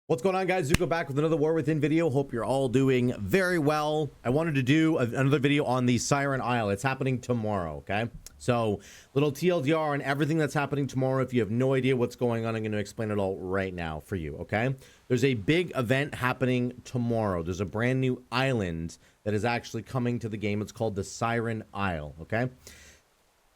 What's going on, guys? Zuko back with another War Within video. Hope you're all doing very well. I wanted to do another video on the Siren Isle. It's happening tomorrow, okay? So, little TLDR on everything that's happening tomorrow. If you have no idea what's going on, I'm going to explain it all right now for you, okay? There's a big event happening tomorrow. There's a brand new island that is actually coming to the game. It's called the Siren Isle, okay?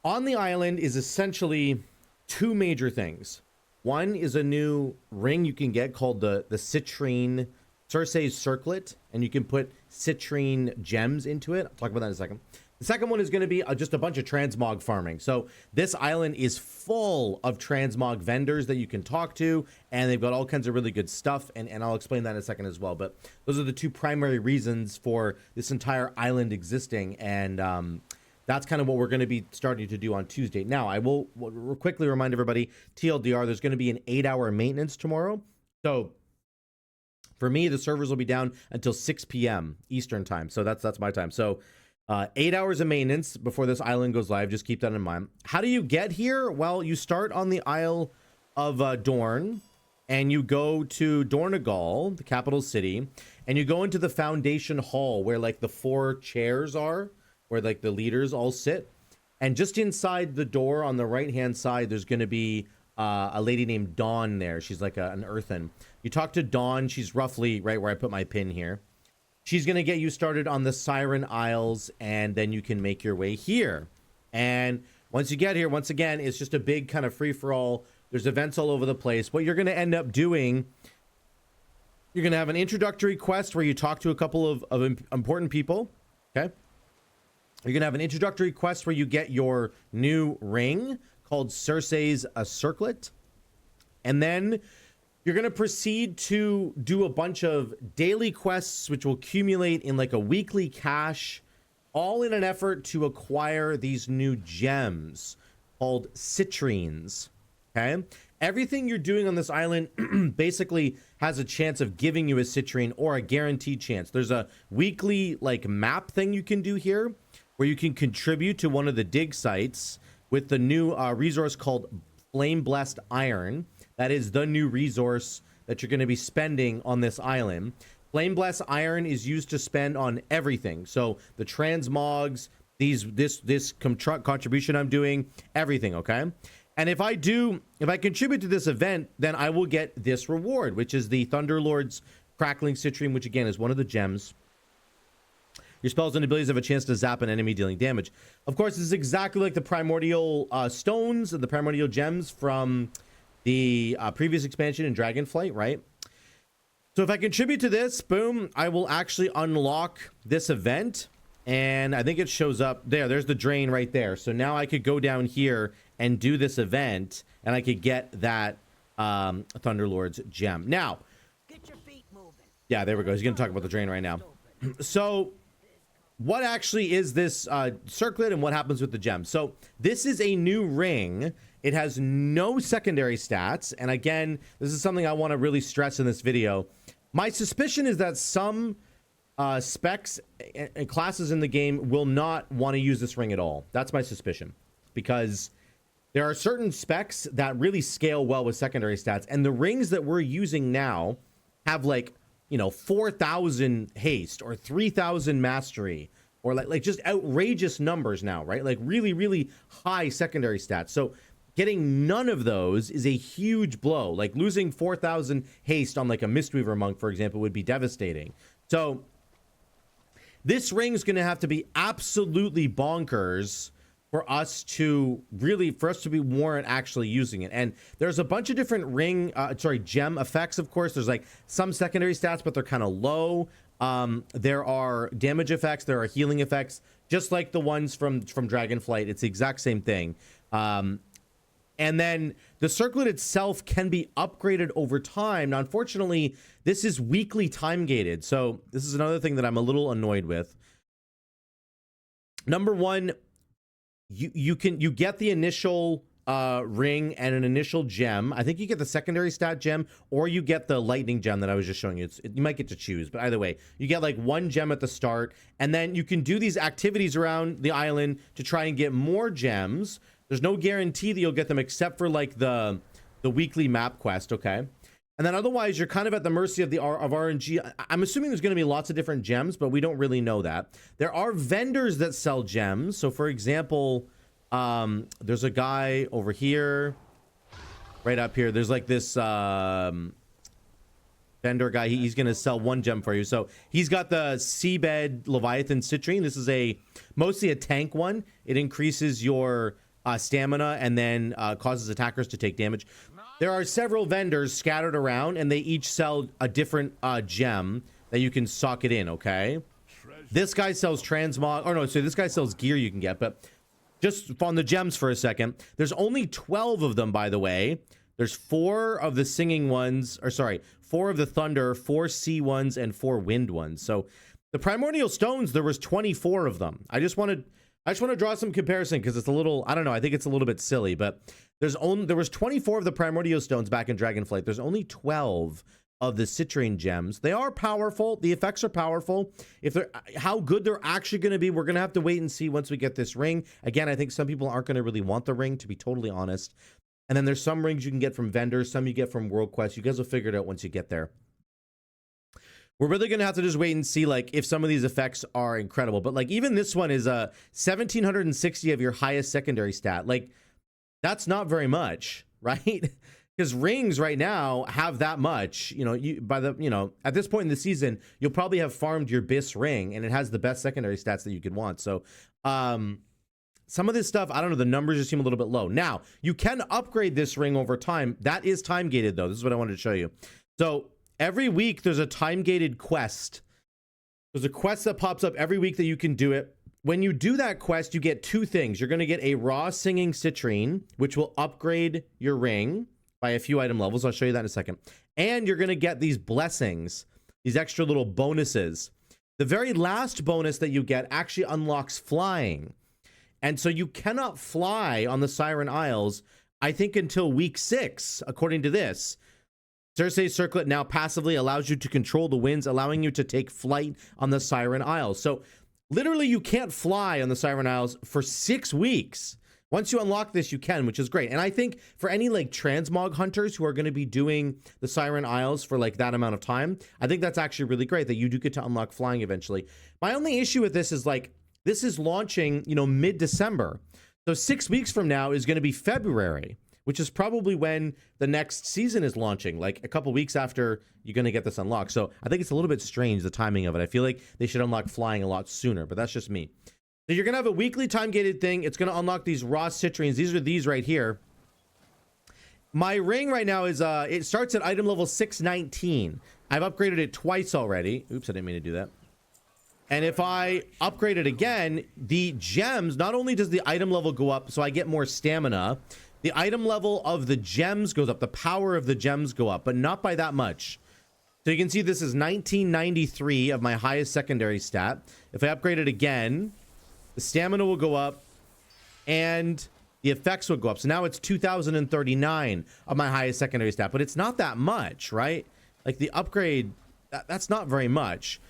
On the island is essentially two major things. One is a new ring you can get called the Citrine Cyrce's circlet, and you can put citrine gems into it. I'll talk about that in a second. The second one is going to be just a bunch of transmog farming. So this island is full of transmog vendors that you can talk to, and they've got all kinds of really good stuff, and I'll explain that in a second as well. But those are the two primary reasons for this entire island existing, and that's kind of what we're going to be starting to do on Tuesday. Now, I will quickly remind everybody, TLDR, there's going to be an 8-hour maintenance tomorrow. So for me, the servers will be down until 6 p.m. Eastern time. So that's my time. So 8 hours of maintenance before this island goes live. Just keep that in mind. How do you get here? Well, you start on the Isle of Dorn, and you go to Dornegal, the capital city, and you go into the Foundation Hall where like the 4 chairs are, where like the leaders all sit, and just inside the door on the right hand side there's going to be a lady named Dawn there. She's like an earthen. You talk to Dawn. She's roughly right where I put my pin here. She's going to get you started on the Siren Isles, and then you can make your way here. And once you get here, once again, it's just a big kind of free-for-all. There's events all over the place. What you're going to end up doing, you're going to have an introductory quest where you talk to a couple of important people, okay? You're going to have an introductory quest where you get your new ring called Circe's circlet. And then you're going to proceed to do a bunch of daily quests, which will accumulate in like a weekly cache, all in an effort to acquire these new gems called citrines. Okay? Everything you're doing on this island basically has a chance of giving you a citrine, or a guaranteed chance. There's a weekly like map thing you can do here, where you can contribute to one of the dig sites with the new resource called Flame Blessed Iron. That is the new resource that you're going to be spending on this island. Flame Blessed Iron is used to spend on everything. So the transmogs, this contribution I'm doing, everything, okay? And if I contribute to this event, then I will get this reward, which is the Thunderlord's Crackling Citrine, which again is one of the gems. Your spells and abilities have a chance to zap an enemy, dealing damage. Of course, this is exactly like the primordial stones and the primordial gems from the previous expansion in Dragonflight, right? So if I contribute to this, boom, I will actually unlock this event. And I think it shows up there. There's the drain right there. So now I could go down here and do this event, and I could get that Thunderlord's gem. Now, get your feet moving. Yeah, there we go. He's going to talk about the drain right now. So what actually is this circlet, and what happens with the gem? So this is a new ring. It has no secondary stats. And again, this is something I want to really stress in this video. My suspicion is that some specs and classes in the game will not want to use this ring at all. That's my suspicion, because there are certain specs that really scale well with secondary stats. And the rings that we're using now have like, you know, 4,000 haste or 3,000 mastery, or like just outrageous numbers now, right? Like really, really high secondary stats. So getting none of those is a huge blow. Like losing 4,000 haste on like a Mistweaver monk, for example, would be devastating. So this ring is going to have to be absolutely bonkers for us to be warrant actually using it. And there's a bunch of different gem effects. Of course, there's like some secondary stats, but they're kind of low. There are damage effects, there are healing effects, just like the ones from Dragonflight. It's the exact same thing. And then the circlet itself can be upgraded over time. Now, unfortunately, this is weekly time gated. So this is another thing that I'm a little annoyed with. Number one, you get the initial ring and an initial gem. I think you get the secondary stat gem, or you get the lightning gem that I was just showing you. You might get to choose, but either way, you get like one gem at the start, and then you can do these activities around the island to try and get more gems. There's no guarantee that you'll get them except for like the weekly map quest, okay? And then otherwise, you're kind of at the mercy of the of RNG. I'm assuming there's going to be lots of different gems, but we don't really know that. There are vendors that sell gems. So, for example, there's a guy over here, right up here. There's like this vendor guy. He's going to sell one gem for you. So he's got the Seabed Leviathan Citrine. This is mostly a tank one. It increases your stamina and then causes attackers to take damage. There are several vendors scattered around, and they each sell a different gem that you can sock it in, okay? This guy sells transmog. Oh, no, so this guy sells gear you can get, but just on the gems for a second, there's only 12 of them, by the way. There's 4 of the singing ones, or sorry, 4 of the thunder, 4 sea ones, and 4 wind ones. So the primordial stones, there was 24 of them. I just want to draw some comparison because it's a little, I don't know, I think it's a little bit silly, but there was 24 of the primordial stones back in Dragonflight. There's only 12 of the citrine gems. They are powerful. The effects are powerful. How good they're actually going to be, we're going to have to wait and see once we get this ring. Again, I think some people aren't going to really want the ring, to be totally honest. And then there's some rings you can get from vendors, some you get from World Quest. You guys will figure it out once you get there. We're really going to have to just wait and see, like, if some of these effects are incredible. But, like, even this one is 1,760 of your highest secondary stat. Like, that's not very much, right? Because rings right now have that much. You know, at this point in the season, you'll probably have farmed your Bis ring, and it has the best secondary stats that you could want. So, some of this stuff, I don't know, the numbers just seem a little bit low. Now, you can upgrade this ring over time. That is time gated, though. This is what I wanted to show you. So every week, there's a time gated quest. There's a quest that pops up every week that you can do it. When you do that quest, you get 2 things. You're going to get a raw singing citrine, which will upgrade your ring by a few item levels. I'll show you that in a second. And you're going to get these blessings, these extra little bonuses. The very last bonus that you get actually unlocks flying. And so you cannot fly on the Siren Isles, I think, until week 6, according to this. Cyrce's circlet now passively allows you to control the winds, allowing you to take flight on the Siren Isles. So literally you can't fly on the Siren Isles for 6 weeks. Once you unlock this, you can, which is great. And I think for any like transmog hunters who are going to be doing the Siren Isles for like that amount of time, I think that's actually really great that you do get to unlock flying eventually. My only issue with this is like, this is launching, you know, mid-December. So 6 weeks from now is going to be February, which is probably when the next season is launching, like a couple weeks after you're going to get this unlocked. So I think it's a little bit strange, the timing of it. I feel like they should unlock flying a lot sooner, but that's just me. So you're going to have a weekly time-gated thing. It's going to unlock these raw citrines. These are these right here. My ring right now is, it starts at item level 619. I've upgraded it twice already. Oops, I didn't mean to do that. And if I upgrade it again, the gems, not only does the item level go up, so I get more stamina, the item level of the gems goes up. The power of the gems go up, but not by that much. So you can see this is 1993 of my highest secondary stat. If I upgrade it again, the stamina will go up and the effects will go up. So now it's 2039 of my highest secondary stat, but it's not that much, right? Like the upgrade, that's not very much.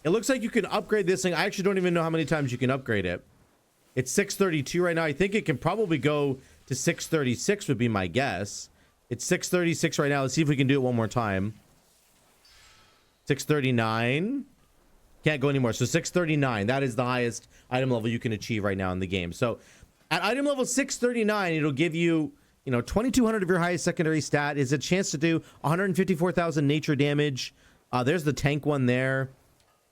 It looks like you can upgrade this thing. I actually don't even know how many times you can upgrade it. It's 632 right now. I think it can probably go to 636 would be my guess. It's 636 right now. Let's see if we can do it one more time. 639. Can't go anymore. So 639. That is the highest item level you can achieve right now in the game. So at item level 639, it'll give you, you know, 2200 of your highest secondary stat. Is a chance to do 154,000 nature damage. There's the tank one there.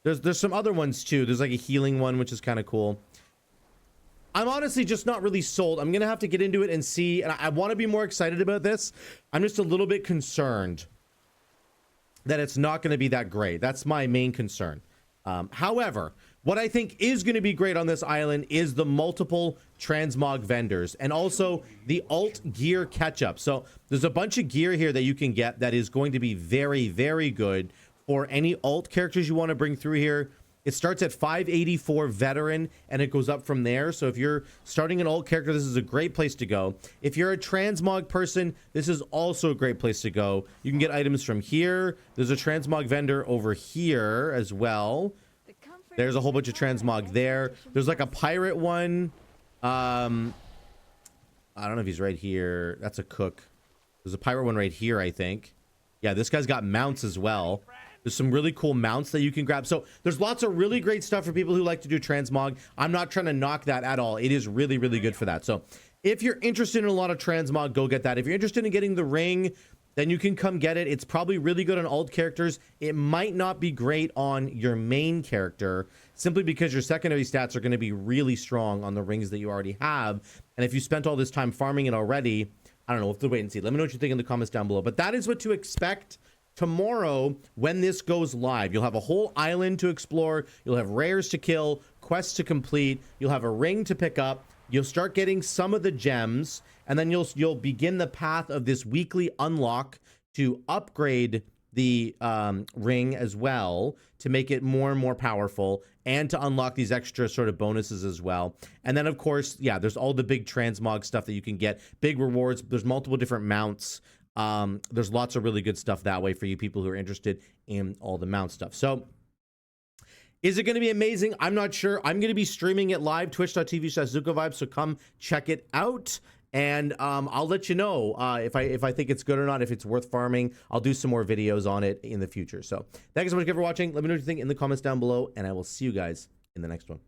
There's some other ones too. There's like a healing one, which is kind of cool. I'm honestly just not really sold. I'm going to have to get into it and see. And I want to be more excited about this. I'm just a little bit concerned that it's not going to be that great. That's my main concern. However, what I think is going to be great on this island is the multiple transmog vendors and also the alt gear catch up. So there's a bunch of gear here that you can get that is going to be very, very good for any alt characters you want to bring through here. It starts at 584 veteran and it goes up from there. So if you're starting an alt character, this is a great place to go. If you're a transmog person, this is also a great place to go. You can get items from here. There's a transmog vendor over here as well. There's a whole bunch of transmog there. There's like a pirate one. I don't know if he's right here. That's a cook. There's a pirate one right here, I think. Yeah, this guy's got mounts as well. There's some really cool mounts that you can grab. So there's lots of really great stuff for people who like to do transmog. I'm not trying to knock that at all. It is really, really good for that. So if you're interested in a lot of transmog, go get that. If you're interested in getting the ring, then you can come get it. It's probably really good on alt characters. It might not be great on your main character, simply because your secondary stats are going to be really strong on the rings that you already have. And if you spent all this time farming it already, I don't know, we'll have to wait and see. Let me know what you think in the comments down below. But that is what to expect tomorrow when this goes live. You'll have a whole island to explore. You'll have rares to kill, quests to complete. You'll have a ring to pick up. You'll start getting some of the gems, and then you'll begin the path of this weekly unlock to upgrade the ring as well, to make it more and more powerful, and to unlock these extra sort of bonuses as well. And then, of course, yeah, there's all the big transmog stuff that you can get, big rewards. There's multiple different mounts. There's lots of really good stuff that way for you people who are interested in all the mount stuff. So is it going to be amazing? I'm not sure. I'm going to be streaming it live, twitch.tv/ZukoVibes, so come check it out. And I'll let you know if I think it's good or not, if it's worth farming. I'll do some more videos on it in the future. So thank you so much for watching. Let me know what you think in the comments down below, and I will see you guys in the next one.